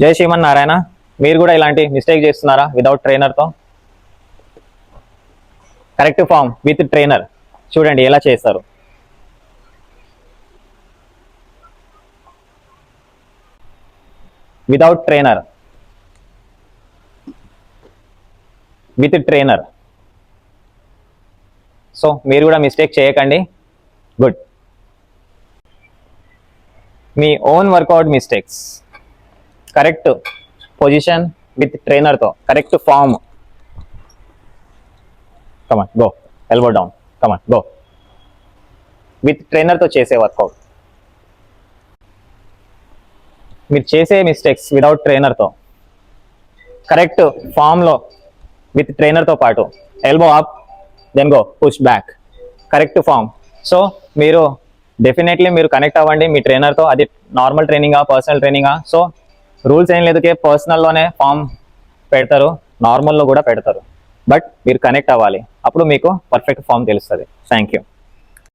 జై శ్రీమన్నారాయణ. మీరు కూడా ఇలాంటి మిస్టేక్ చేస్తున్నారా వితౌట్ ట్రైనర్తో? కరెక్ట్ ఫామ్ విత్ ట్రైనర్ చూడండి ఎలా చేస్తారు. Without trainer, with trainer. So మీరు కూడా మిస్టేక్ చేయకండి. గుడ్. మీ own workout mistakes correct position with ట్రైనర్తో, correct form. Come on go, elbow down, come on go. With ట్రైనర్తో చేసే వర్కౌట్. మీరు చేసే మిస్టేక్స్ వితౌట్ ట్రైనర్తో, కరెక్ట్ ఫామ్లో విత్ ట్రైనర్తో పాటు elbow up then go push back, correct form. So మీరు డెఫినెట్లీ మీరు కనెక్ట్ అవ్వండి మీ ట్రైనర్తో. అది నార్మల్ ట్రైనింగా, పర్సనల్ ట్రైనింగా? సో రూల్స్ ఏం లేదు, పర్సనల్లోనే ఫామ్ పెడతారు, నార్మల్లో కూడా పెడతారు. బట్ మీరు కనెక్ట్ అవ్వాలి, అప్పుడు మీకు పర్ఫెక్ట్ ఫామ్ తెలుస్తుంది. Thank you.